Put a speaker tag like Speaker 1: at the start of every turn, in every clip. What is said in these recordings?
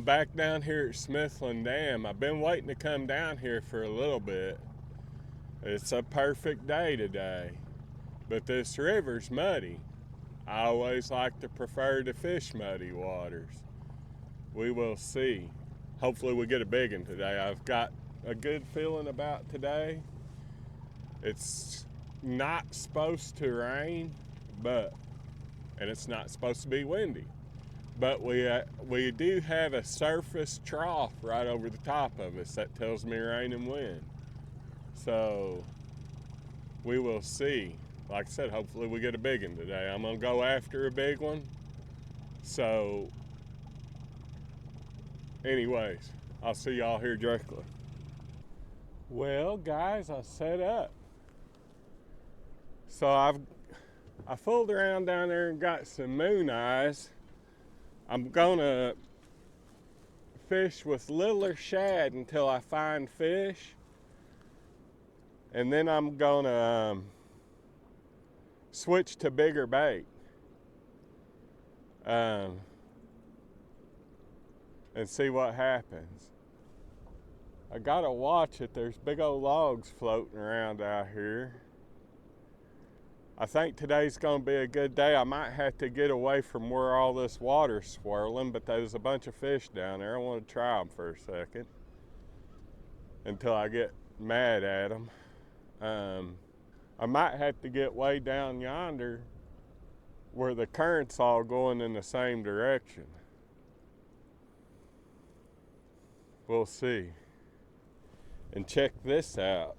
Speaker 1: I'm back down here at Smithland Dam. I've been waiting to come down here for a little bit. It's a perfect day today, but this river's muddy. I always like to prefer to fish muddy waters. We will see. Hopefully we get a big one today. I've got a good feeling about today. It's not supposed to rain, and it's not supposed to be windy. But we do have a surface trough right over the top of us that tells me rain and wind. So we will see. Like I said, hopefully we get a big one today. I'm gonna go after a big one. So anyways, I'll see y'all here directly. Well guys, I set up. So I fooled around down there and got some moon eyes. I'm gonna fish with littler shad until I find fish, and then I'm gonna switch to bigger bait and see what happens. I gotta watch it. There's big old logs floating around out here. I think today's gonna be a good day. I might have to get away from where all this water's swirling, but there's a bunch of fish down there. I want to try them for a second until I get mad at them. I might have to get way down yonder where the current's all going in the same direction. We'll see. And check this out.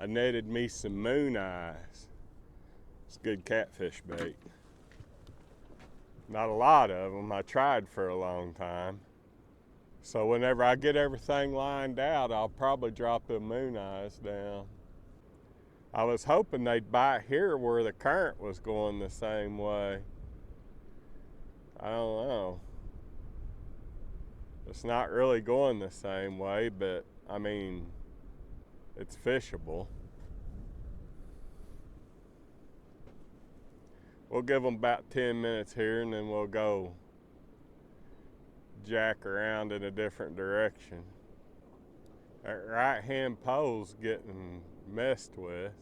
Speaker 1: I netted me some moon eyes. It's good catfish bait. Not a lot of them. I tried for a long time. So whenever I get everything lined out, I'll probably drop the moon eyes down. I was hoping they'd bite here where the current was going the same way. I don't know. It's not really going the same way, but I mean, it's fishable. We'll give them about 10 minutes here and then we'll go jack around in a different direction. That right hand pole's getting messed with.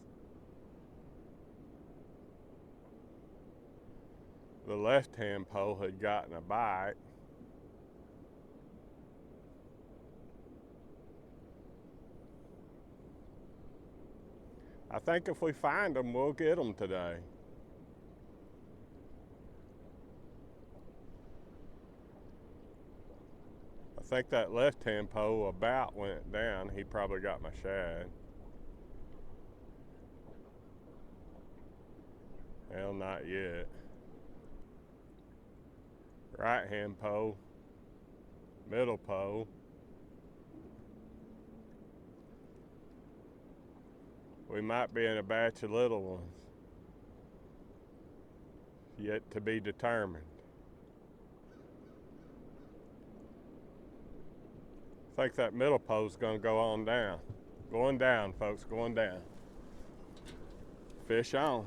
Speaker 1: The left hand pole had gotten a bite. I think if we find them, we'll get them today. I think that left-hand pole about went down. He probably got my shad. Well, not yet. Right-hand pole, middle pole. We might be in a batch of little ones. Yet to be determined. I think that middle pole's gonna go on down. Going down, folks, going down. Fish on.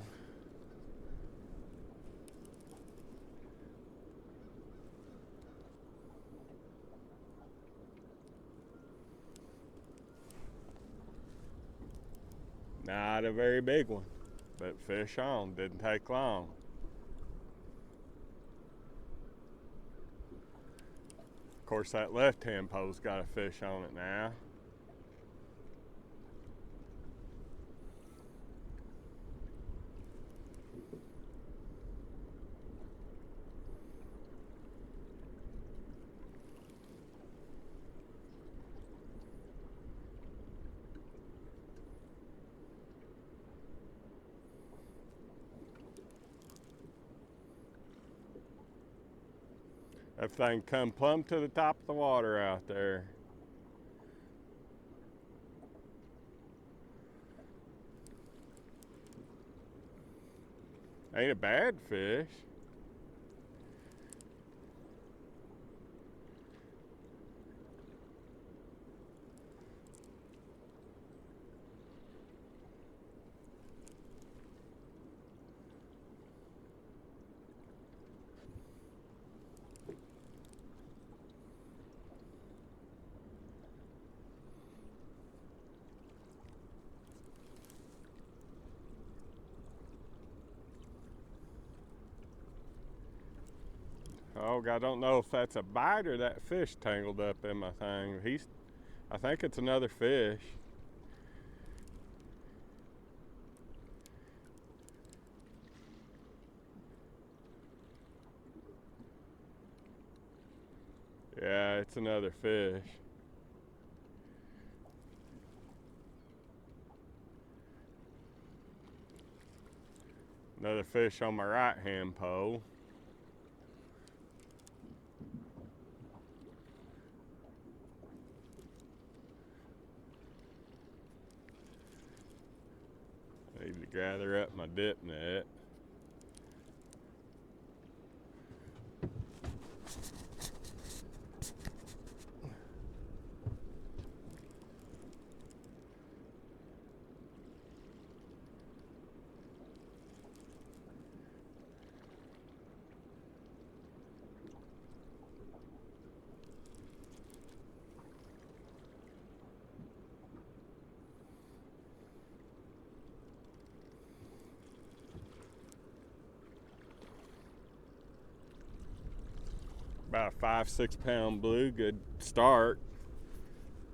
Speaker 1: Not a very big one, but fish on. Didn't take long. Of course, that left-hand pole's got a fish on it now. That thing come plumb to the top of the water out there. Ain't a bad fish. Oh, I don't know if that's a bite or that fish tangled up in my thing. I think it's another fish. Yeah, it's another fish. Another fish on my right hand pole. Need to gather up my dip net. About a 5-6 pound blue, good start.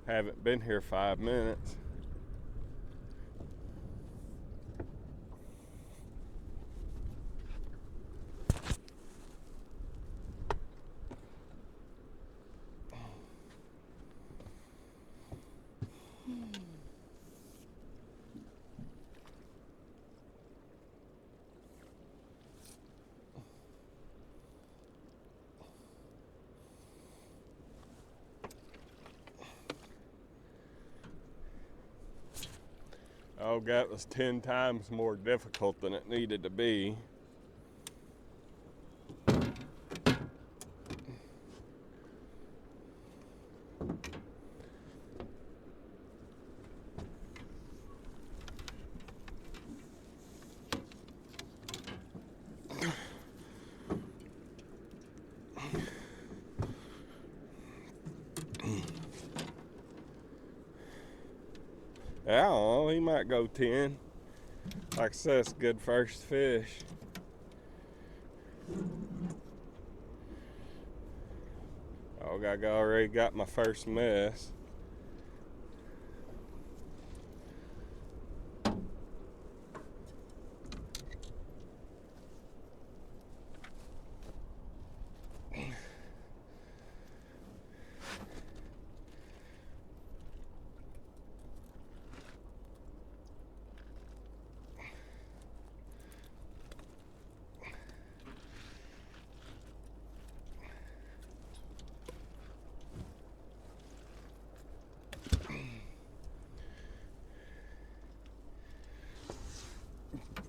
Speaker 1: Haven't been here 5 minutes. Oh, that was 10 times more difficult than it needed to be. I don't know, he might go 10. Like I said, it's a good first fish. Oh, I already got my first mess.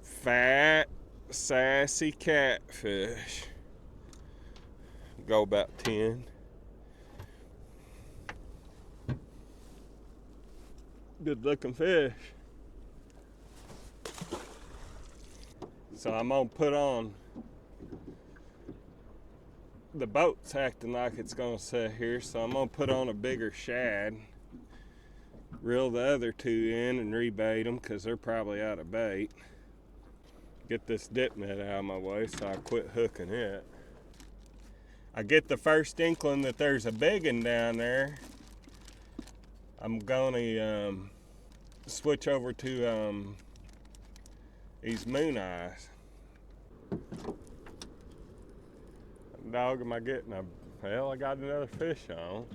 Speaker 1: Fat, sassy catfish. Go about 10. Good looking fish. So I'm gonna put on, the boat's acting like it's gonna sit here, so I'm gonna put on a bigger shad, reel the other two in and rebait them because they're probably out of bait. Get this dip net out of my way so I quit hooking it. I get the first inkling that there's a big one down there, I'm gonna switch over to these moon eyes. Dog, am I getting a, well, I got another fish on.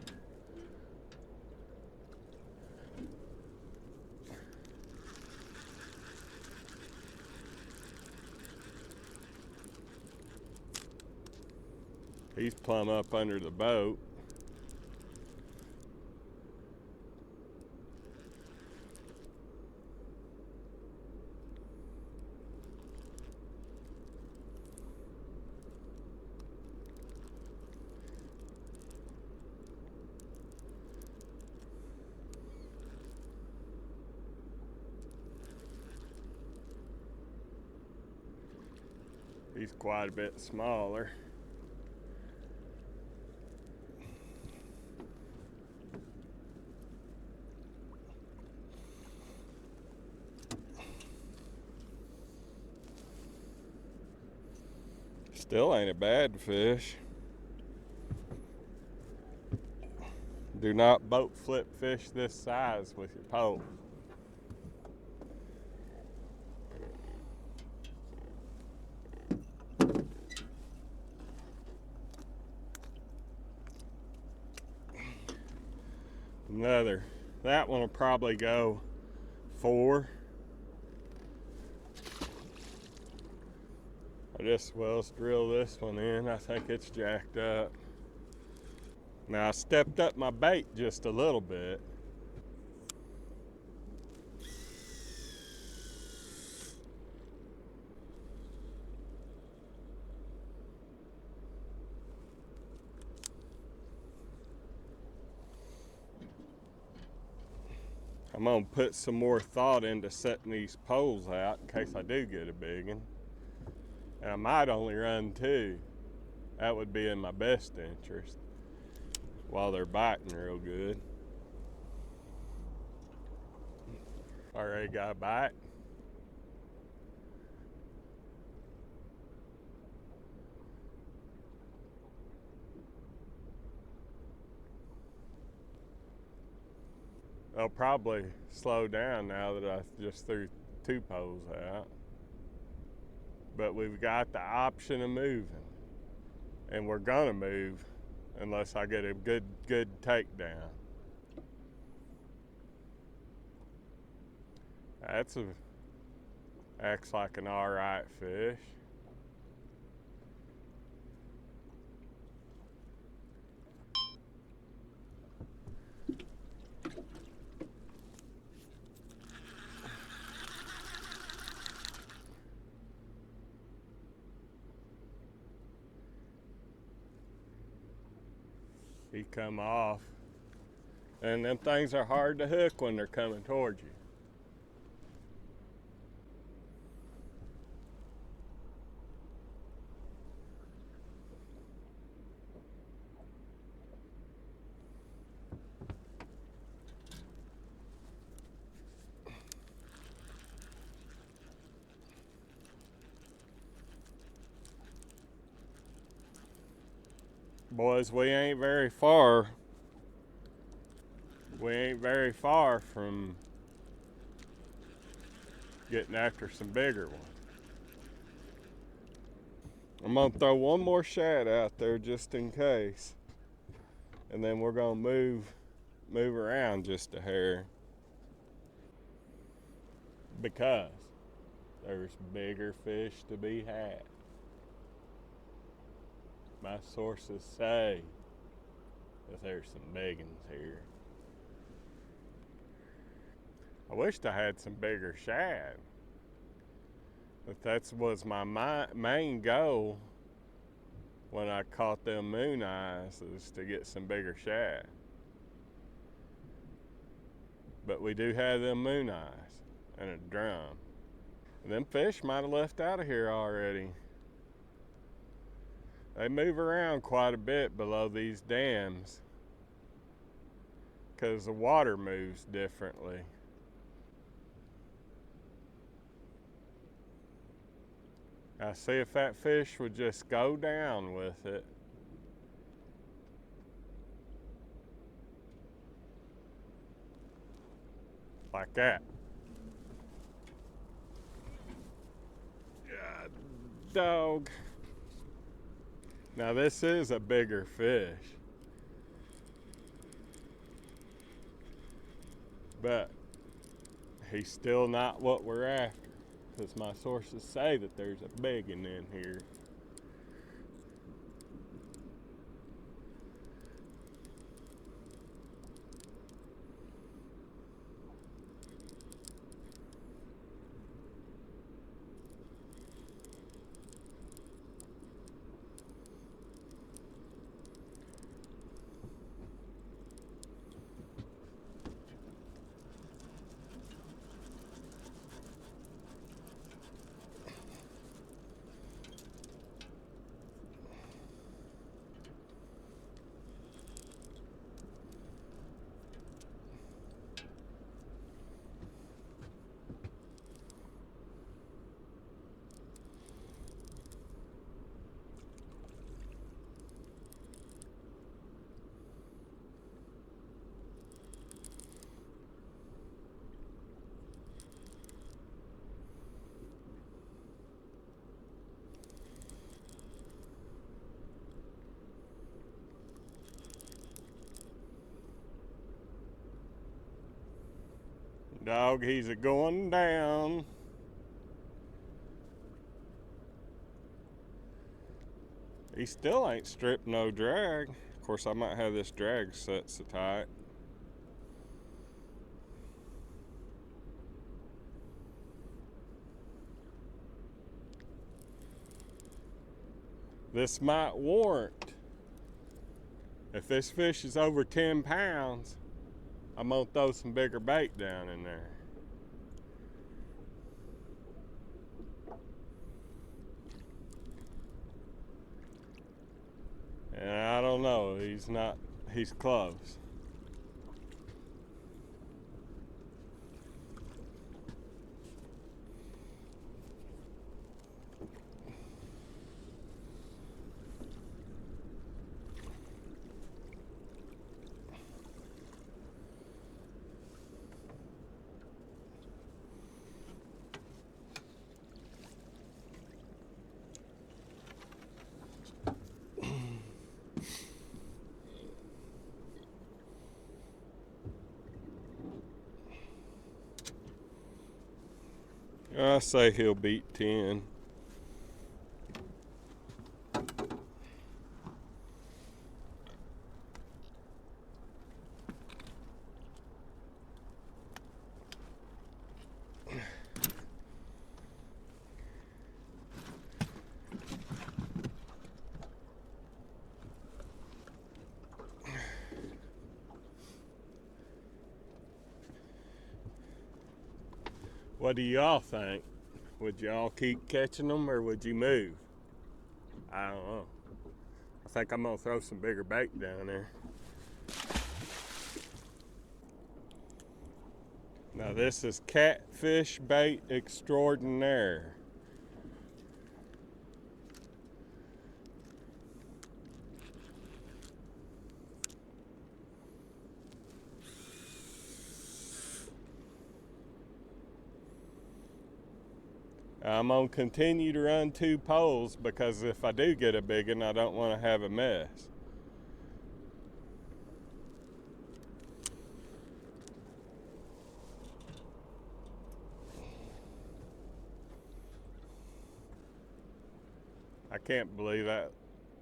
Speaker 1: He's plumb up under the boat. He's quite a bit smaller. Still ain't a bad fish. Do not boat flip fish this size with your pole. That one will probably go 4. Let's drill this one in. I think it's jacked up. Now I stepped up my bait just a little bit. I'm gonna put some more thought into setting these poles out in case I do get a big one. And I might only run 2. That would be in my best interest while they're biting real good. Already got a bite. They'll probably slow down now that I just threw 2 poles out. But we've got the option of moving. And we're gonna move unless I get a good takedown. Acts like an alright fish. He come off. And them things are hard to hook when they're coming towards you. Boys, we ain't very far. We ain't very far from getting after some bigger ones. I'm gonna throw one more shad out there just in case. And then we're gonna move around just a hair. Because there's bigger fish to be had. My sources say that there's some big ones here. I wished I had some bigger shad. But that was my main goal when I caught them moon eyes, is to get some bigger shad. But we do have them moon eyes and a drum. And them fish might have left out of here already. They move around quite a bit below these dams because the water moves differently. I see if that fish would just go down with it. Like that. God, dog. Now this is a bigger fish. But he's still not what we're after. Because my sources say that there's a big one in here. Dog, he's a going down. He still ain't stripped no drag. Of course, I might have this drag set so tight. This might warrant, if this fish is over 10 pounds, I'm gonna throw some bigger bait down in there. And I don't know, he's close. I say he'll beat 10. What do y'all think? Would y'all keep catching them or would you move? I don't know. I think I'm gonna throw some bigger bait down there. Now this is Catfish bait Extraordinaire. I'm gonna continue to run 2 poles because if I do get a big one, I don't want to have a mess. I can't believe that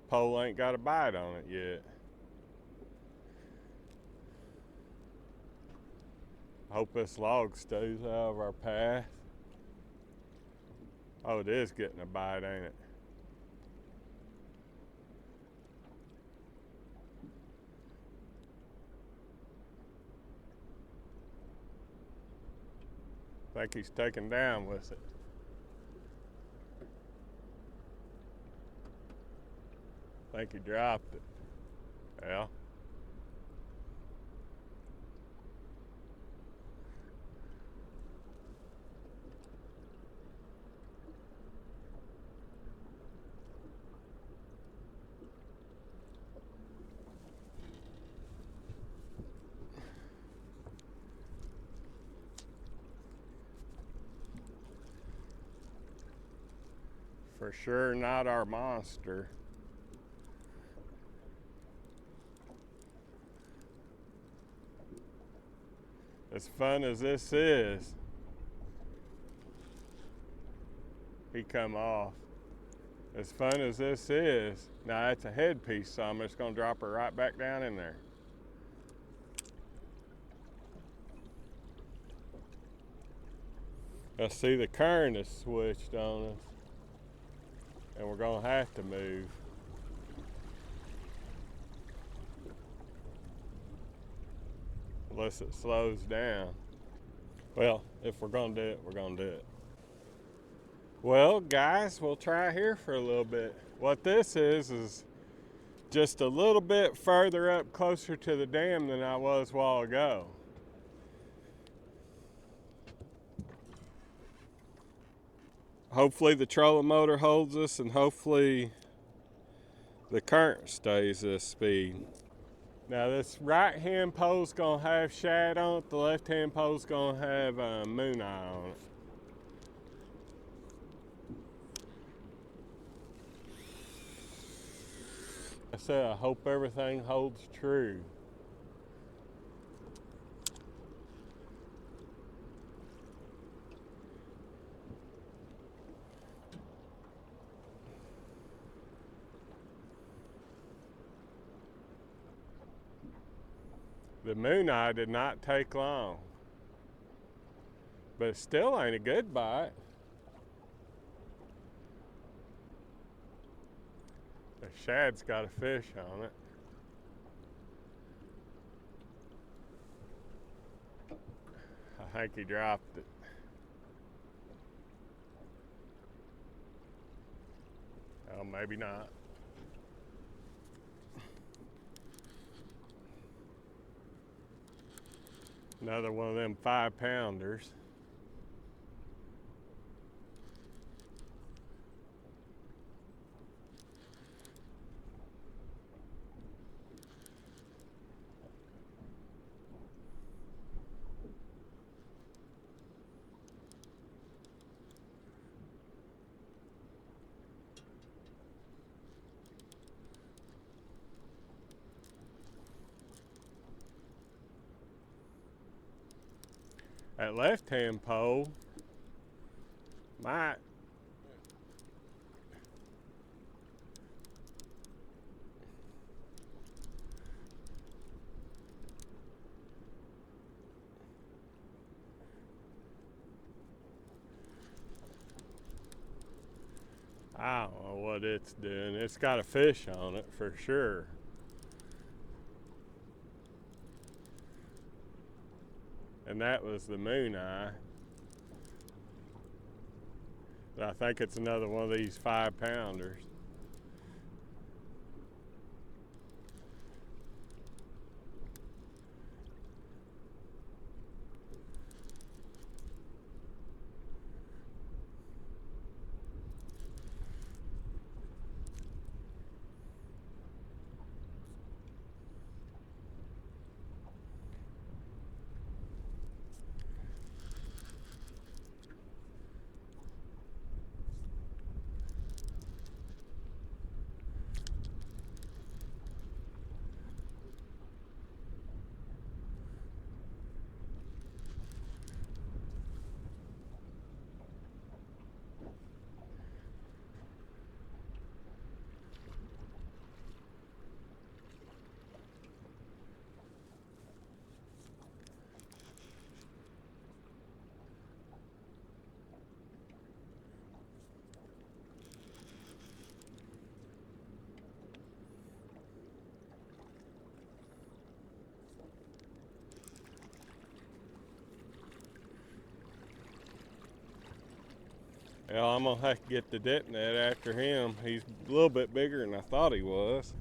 Speaker 1: pole ain't got a bite on it yet. I hope this log stays out of our path. Oh, it is getting a bite, ain't it? I think he's taken down with it. I think he dropped it. Yeah. For sure not our monster. As fun as this is, he come off. As fun as this is, now that's a headpiece, so I'm just gonna drop her right back down in there. I see the current is switched on us, and we're gonna have to move. Unless it slows down. Well, if we're gonna do it, we're gonna do it. Well, guys, we'll try here for a little bit. What this is just a little bit further up closer to the dam than I was a while ago. Hopefully the trolling motor holds us, and hopefully the current stays this speed. Now this right hand pole's gonna have shad on it, the left hand pole's gonna have moon eye on it. I said I hope everything holds true. The moon eye did not take long, but it still ain't a good bite. The shad's got a fish on it. I think he dropped it. Oh, maybe not. Another one of them 5-pounders. That left-hand pole might I don't know what it's doing. It's got a fish on it for sure. And that was the moon eye. I think it's another one of these 5-pounders. Well, I'm gonna have to get the dip net after him. He's a little bit bigger than I thought he was.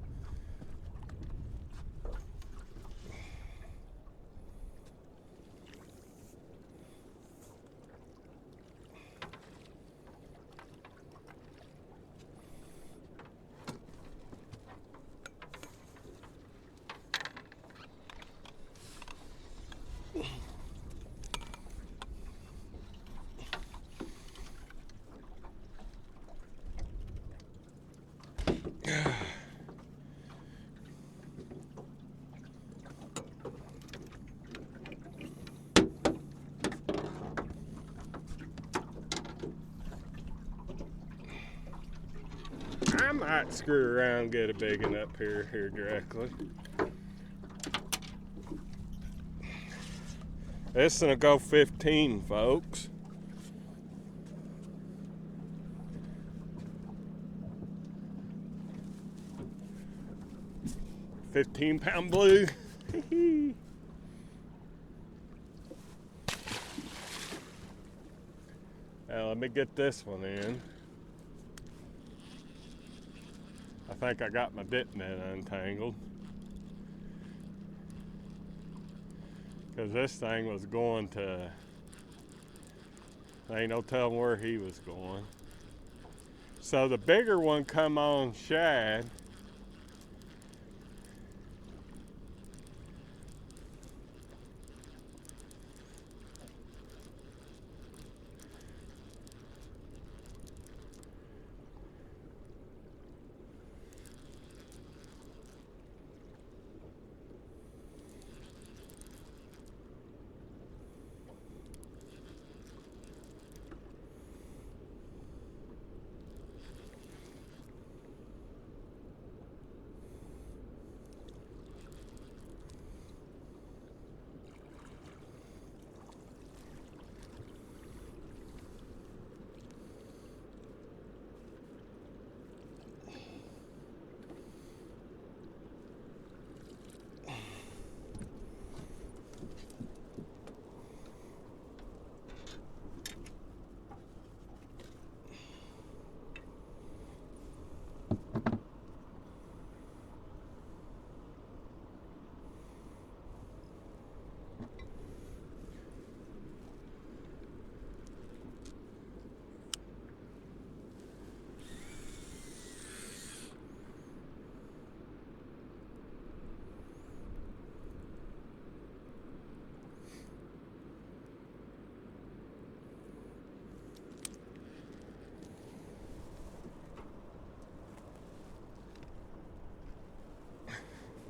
Speaker 1: I might screw around and get a big one up here directly. This is gonna go 15, folks. £15 blue. Now let me get this one in. I think I got my dip net untangled. Because this thing was going to, ain't no telling where he was going. So the bigger one come on shad.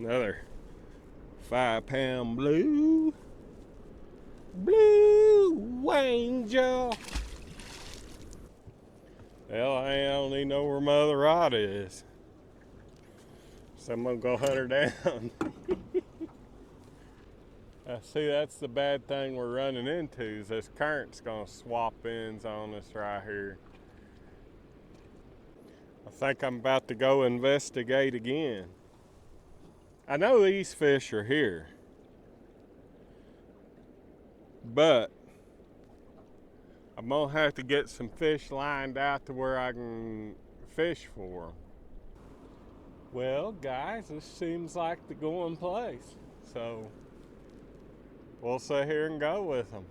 Speaker 1: Another 5-pound blue angel. Well, I don't even know where Mother Rod is, so I'm gonna go hunt her down. See, that's the bad thing we're running into, is this current's gonna swap ends on us right here. I think I'm about to go investigate again. I know these fish are here, but I'm gonna have to get some fish lined out to where I can fish for them. Well, guys, this seems like the going place, so we'll sit here and go with them.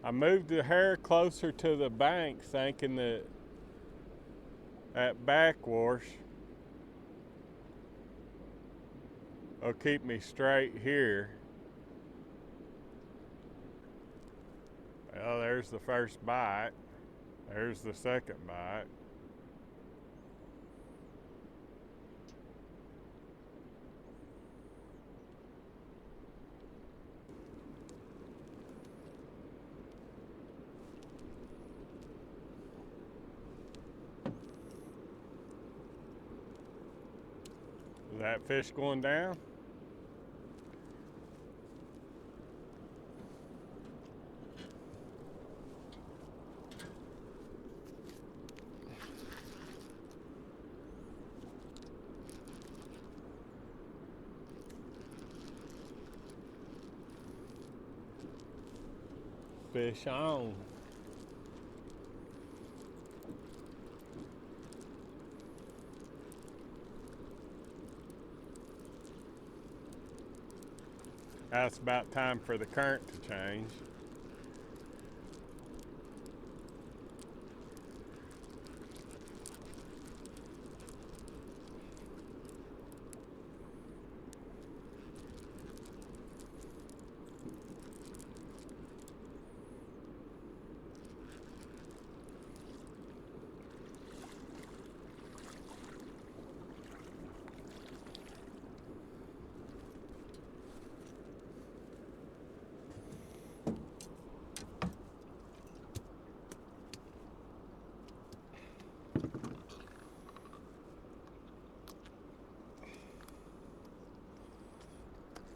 Speaker 1: I moved the hair closer to the bank, thinking that backwash will keep me straight here. Well, there's the first bite. There's the second bite. Is that fish going down? Fish on. That's about time for the current to change.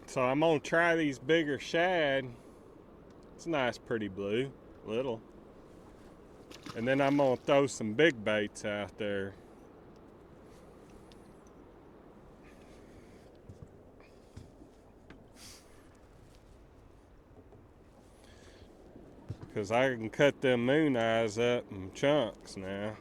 Speaker 1: So I'm gonna try these bigger shad. It's a nice pretty blue, little. And then I'm gonna throw some big baits out there. Cause I can cut them moon eyes up in chunks now.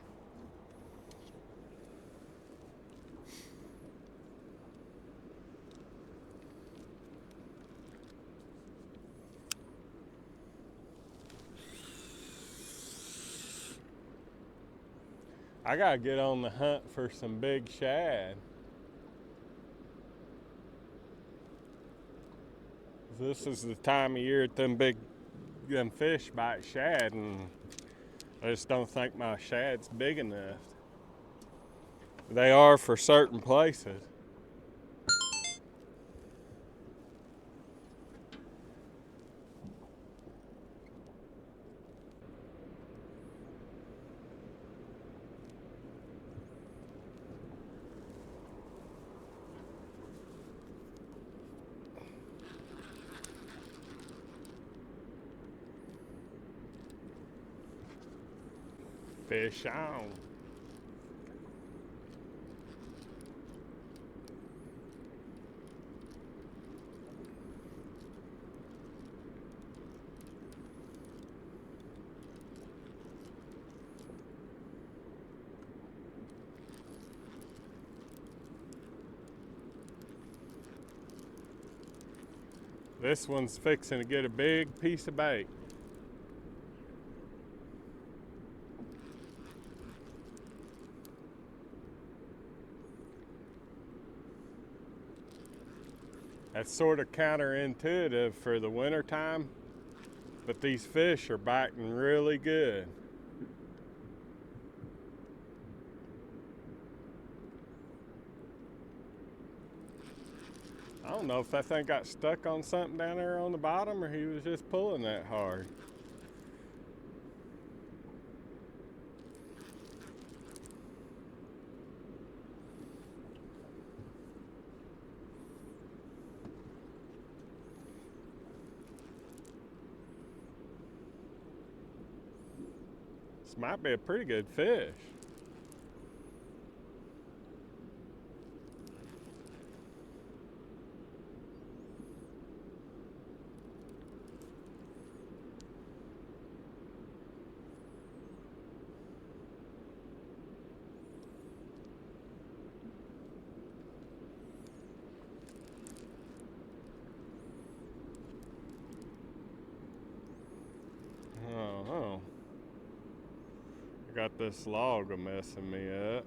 Speaker 1: I gotta get on the hunt for some big shad. This is the time of year that them fish bite shad, and I just don't think my shad's big enough. They are for certain places. Fish on. This one's fixing to get a big piece of bait. That's sort of counterintuitive for the winter time, but these fish are biting really good. don't know if that thing got stuck on something down there on the bottom or he was just pulling that hard. This might be a pretty good fish. Oh, I got this log messing me up.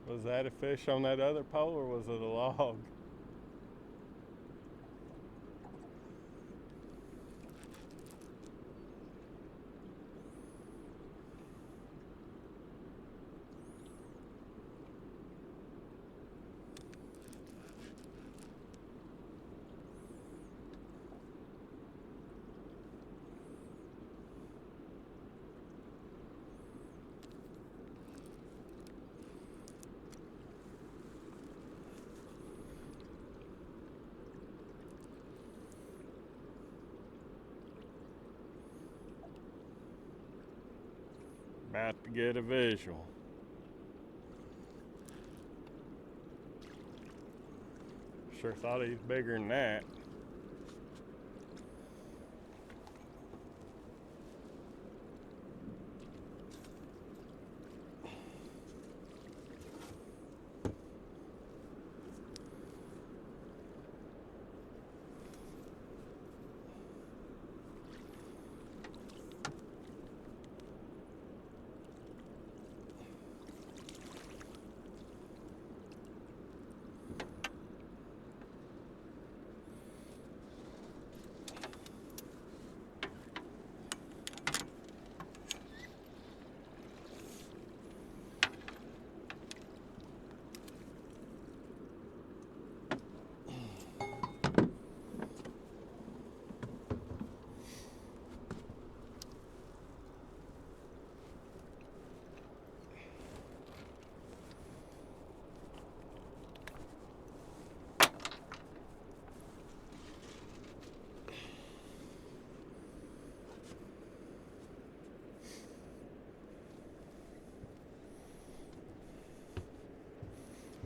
Speaker 1: Was that a fish on that other pole or was it a log? About to get a visual. Sure thought he was bigger than that.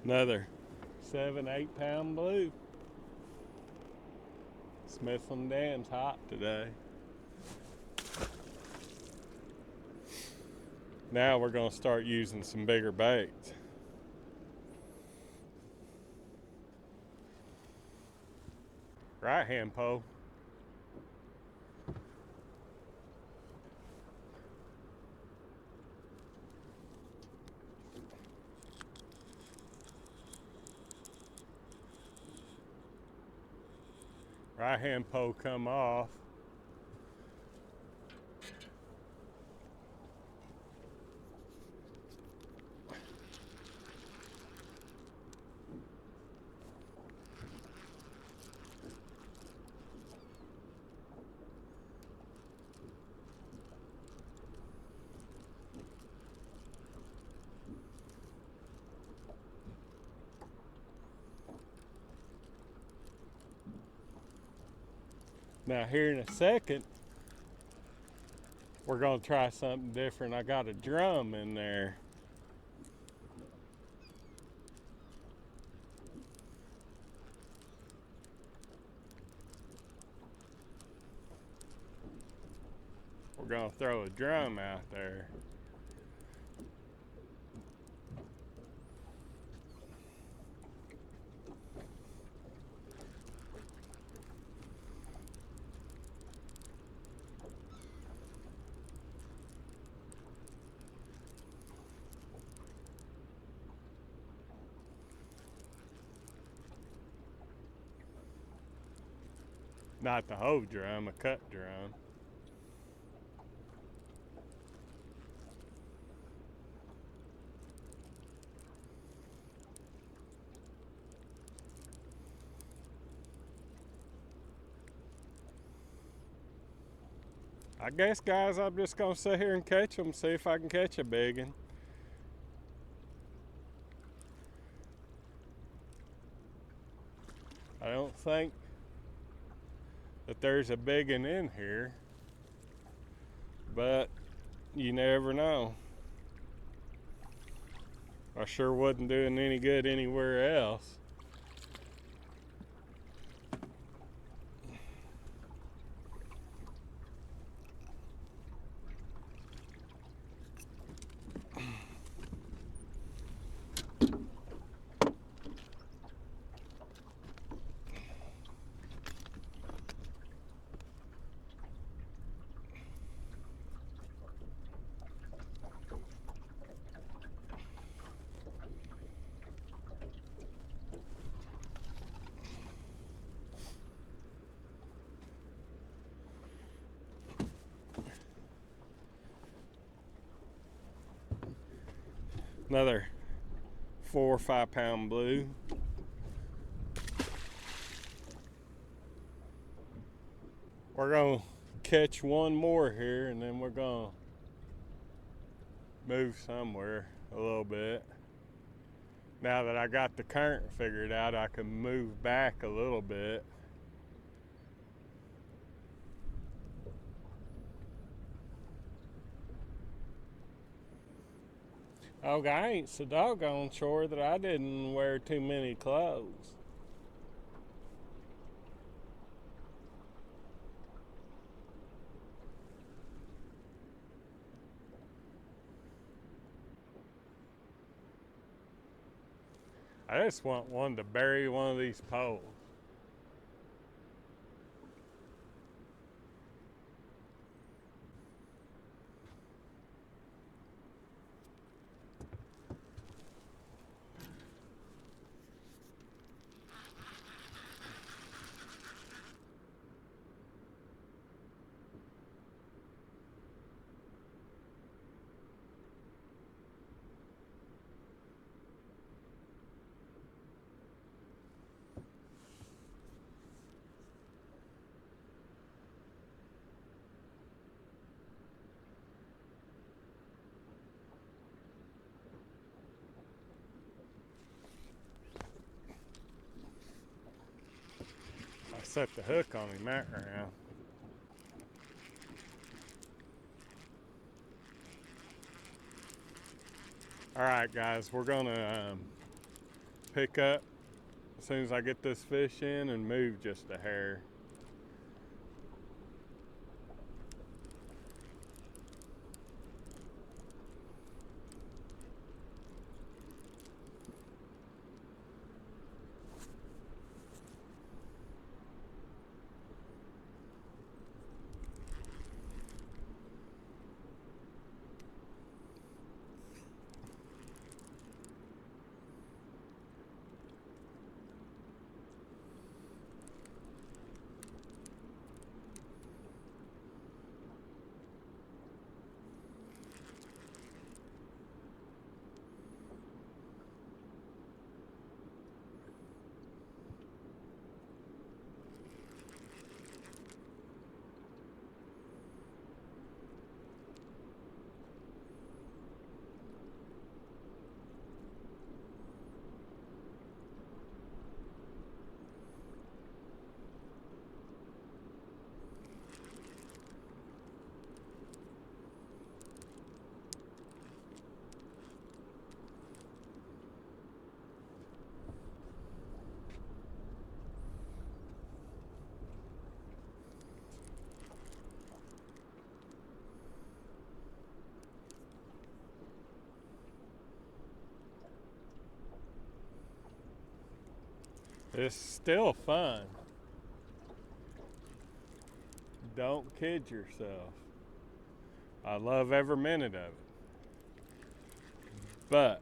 Speaker 1: Another 7-8 pound blue. Smithland Dam's hot today. Now we're going to start using some bigger baits. Right hand pole. Right hand pole come off. Now here in a second, we're gonna try something different. I got a drum in there. We're gonna throw a drum out there. Not the whole drum, a cut drum. I guess, guys, I'm just gonna sit here and catch them, see if I can catch a big one. I don't think that there's a big one in here, but you never know. I sure wasn't doing any good anywhere else. Another 4 or 5 pound blue. We're gonna catch one more here and then we're gonna move somewhere a little bit. Now that I got the current figured out, I can move back a little bit. Oh, I ain't so doggone sure that I didn't wear too many clothes. I just want one to bury one of these poles. I set the hook on him that round. All right, guys, we're gonna pick up as soon as I get this fish in and move just a hair. It's still fun. Don't kid yourself. I love every minute of it. But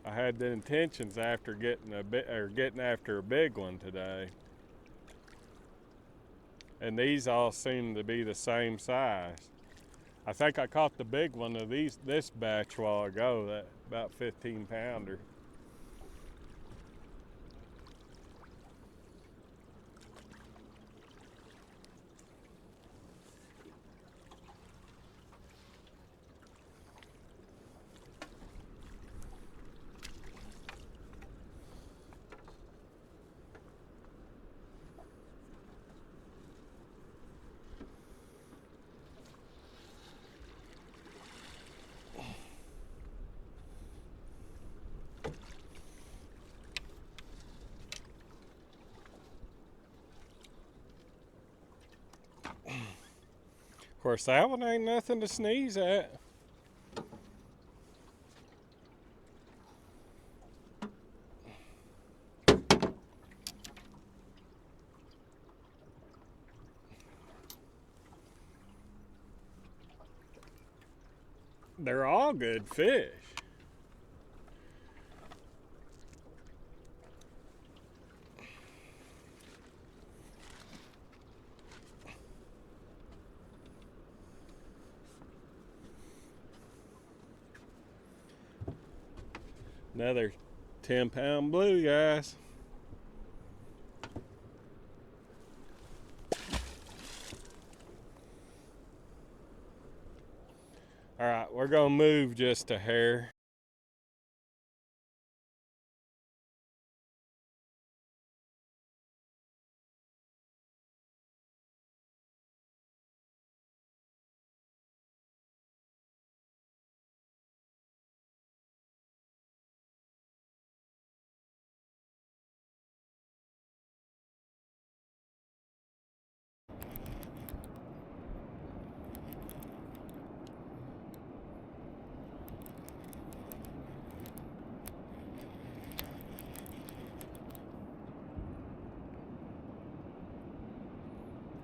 Speaker 1: I had the intentions after getting after a big one today. And these all seem to be the same size. I think I caught the big one of this batch a while ago, that about 15 pounder. Of course, that one ain't nothing to sneeze at. They're all good fish. Another 10-pound blue, guys. All right, we're gonna move just a hair.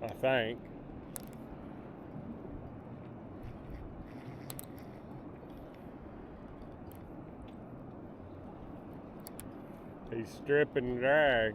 Speaker 1: I think. He's stripping drag.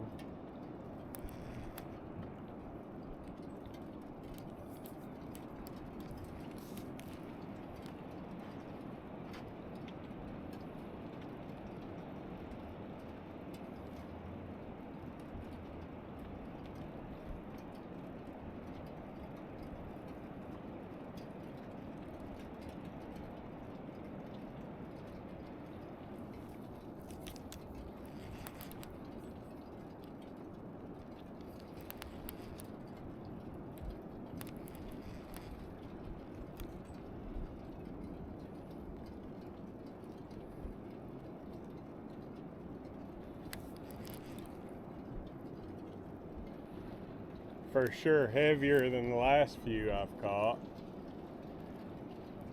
Speaker 1: For sure heavier than the last few I've caught.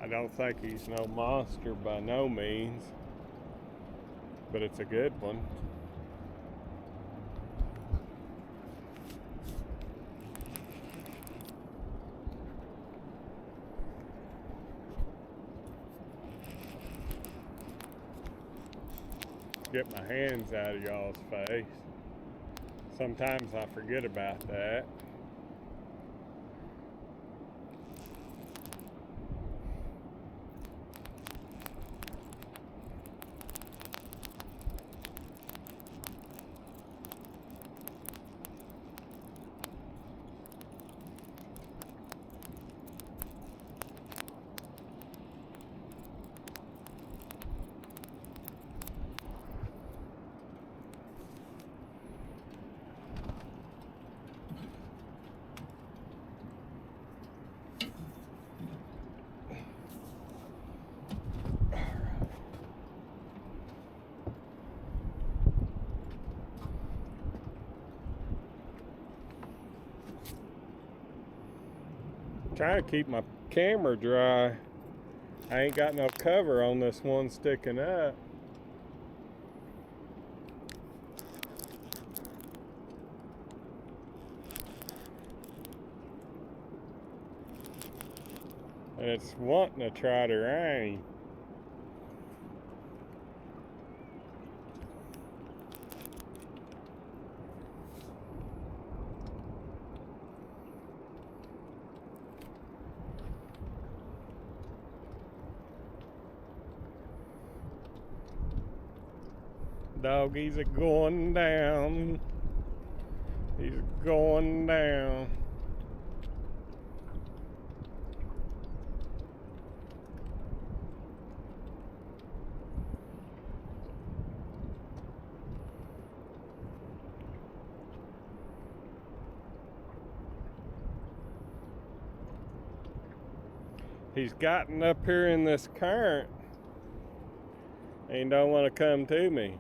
Speaker 1: I don't think he's no monster by no means, but it's a good one. Get my hands out of y'all's face. Sometimes I forget about that. Trying to keep my camera dry. I ain't got no cover on this one sticking up. And it's wanting to try to rain. Doggies are going down. He's going down. He's gotten up here in this current and he don't want to come to me.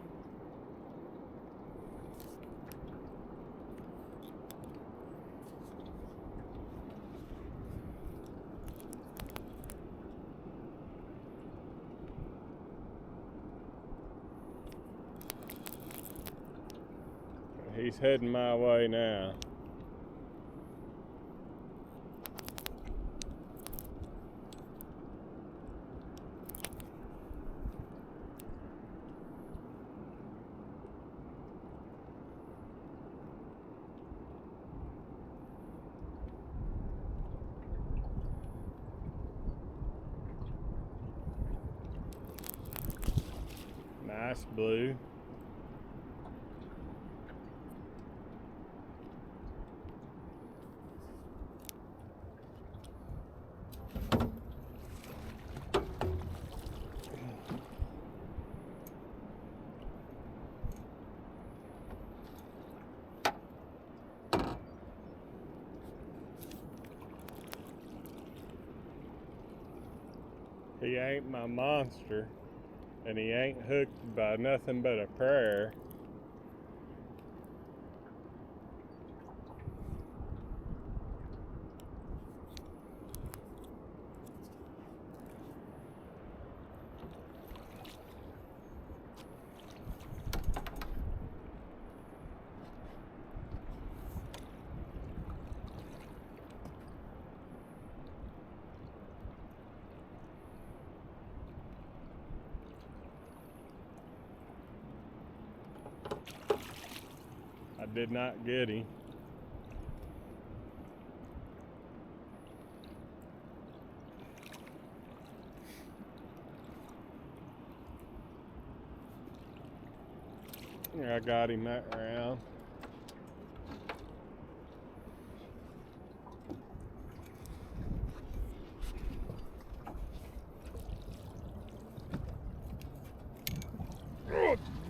Speaker 1: He's heading my way now. Nice blue. He ain't my monster, and he ain't hooked by nothing but a prayer. I did not get him. I got him that round.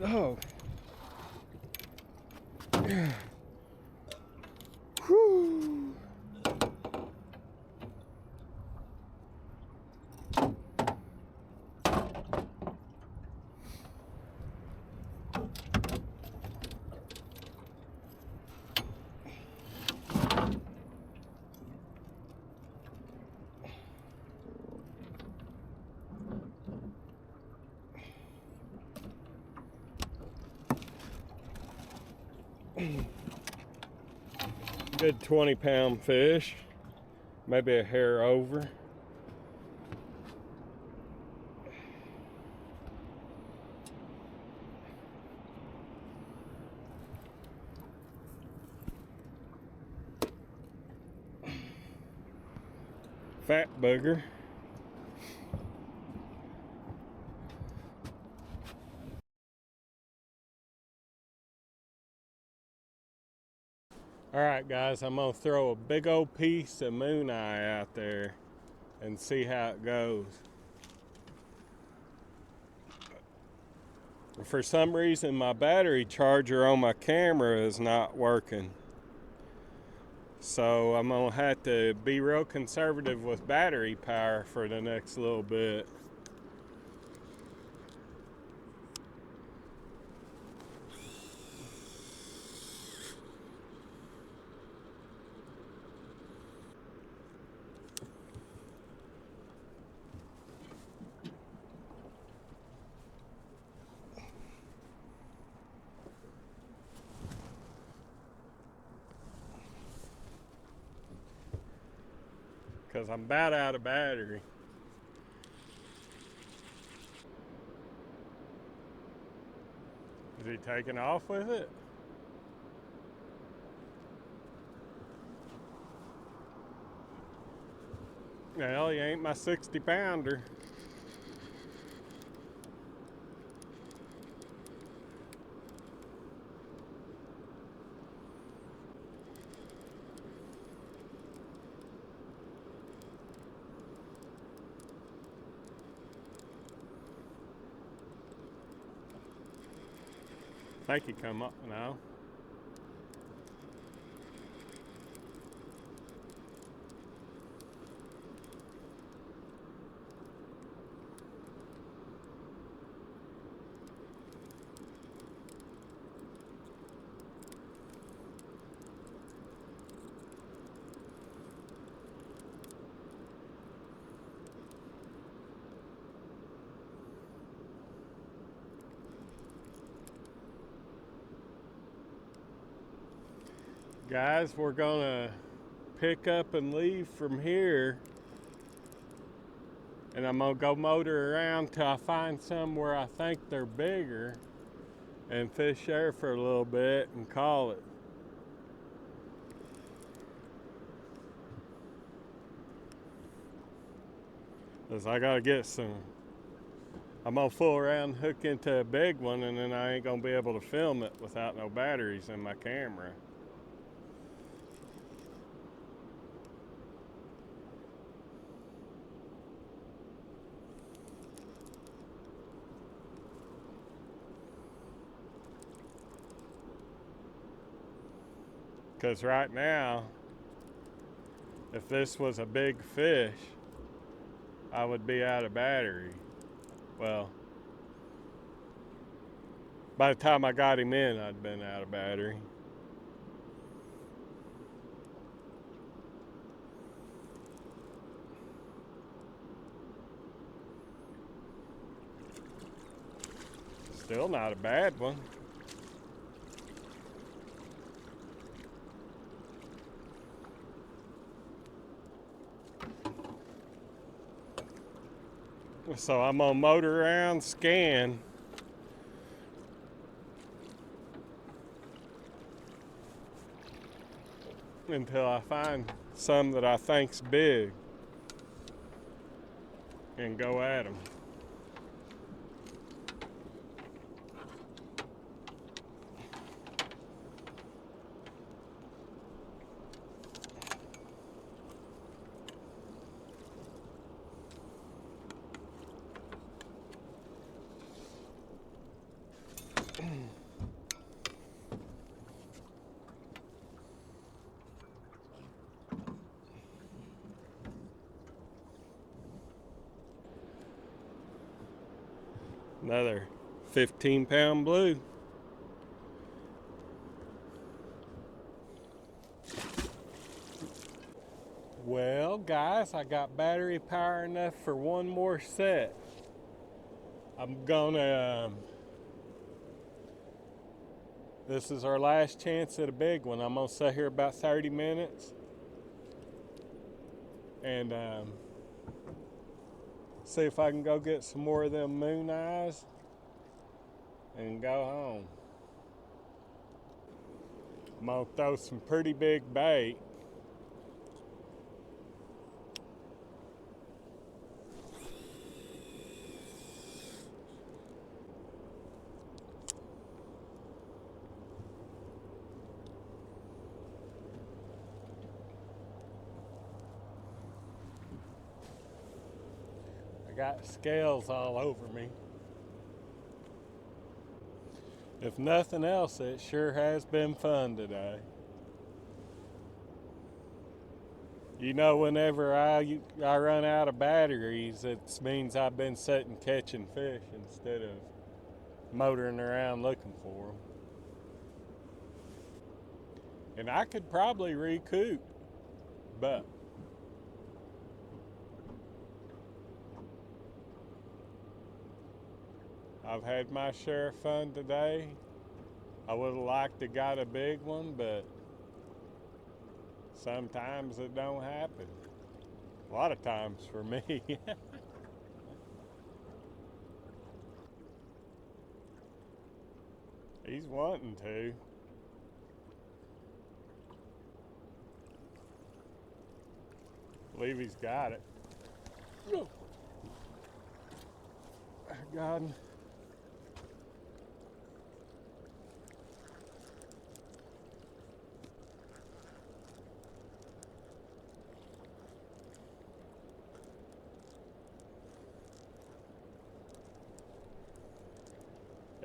Speaker 1: Oh. Whew. Good 20-pound fish, maybe a hair over. Fat booger. Alright guys, I'm going to throw a big old piece of moon eye out there and see how it goes. For some reason my battery charger on my camera is not working. So I'm going to have to be real conservative with battery power for the next little bit. Because I'm about out of battery. Is he taking off with it? Well, he ain't my 60-pounder. think he come up now. Guys, we're gonna pick up and leave from here, and I'm gonna go motor around till I find somewhere I think they're bigger and fish there for a little bit and call it. Cause I gotta get some, I'm gonna fool around, hook into a big one, and then I ain't gonna be able to film it without no batteries in my camera. Because right now, if this was a big fish, I would be out of battery. Well, by the time I got him in, I'd been out of battery. Still not a bad one. So I'm gonna motor around, scan. Until I find some that I think's big and go at them. Another 15-pound blue. Well, guys, I got battery power enough for one more set. I'm gonna, this is our last chance at a big one. I'm gonna sit here about 30 minutes and see if I can go get some more of them moon eyes and go home. I'm gonna throw some pretty big bait. I got scales all over me. If nothing else, it sure has been fun today. You know, whenever I run out of batteries, it means I've been sitting catching fish instead of motoring around looking for them. And I could probably recoup, but I've had my share of fun today. I would have liked to got a big one, but sometimes it don't happen. A lot of times for me. He's wanting to. I believe he's got it. I got him.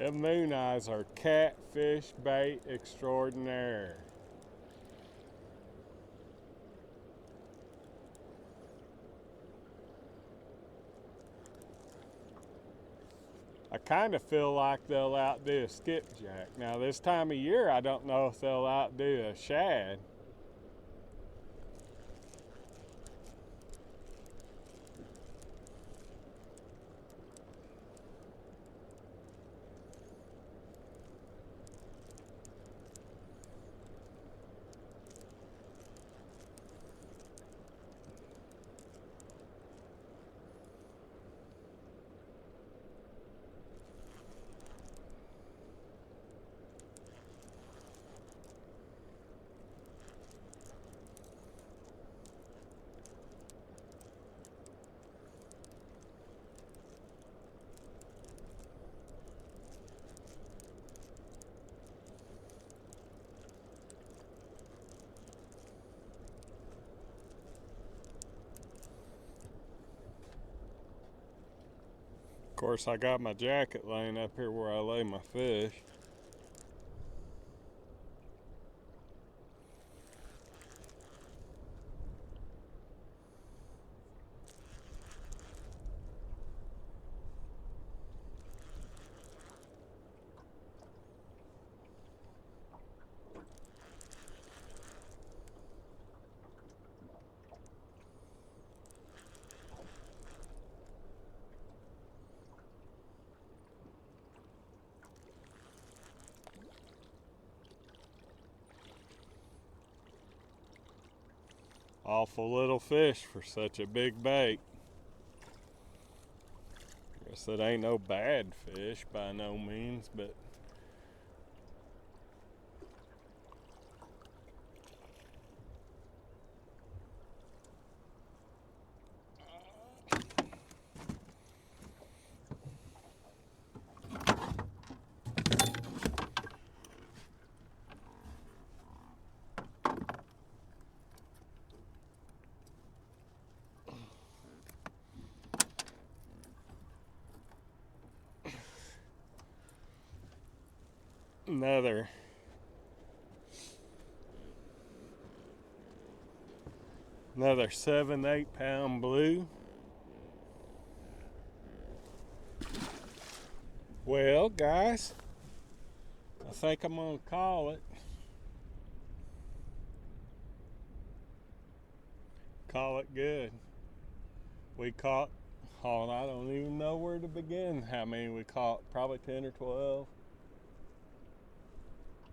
Speaker 1: Them moon eyes are catfish bait extraordinaire. I kind of feel like they'll outdo a skipjack. Now this time of year, I don't know if they'll outdo a shad. Of course, I got my jacket laying up here where I lay my fish. Awful little fish for such a big bait. Guess it ain't no bad fish by no means, but another 7-8 pound blue. Well, guys, I think I'm gonna call it. Call it good. We caught, oh, I don't even know where to begin. How many we caught? Probably 10 or 12.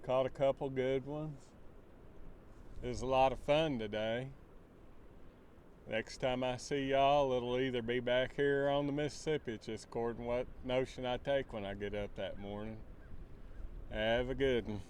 Speaker 1: Caught a couple good ones. It was a lot of fun today. Next time I see y'all, it'll either be back here on the Mississippi. It's just according to what notion I take when I get up that morning. Have a good one.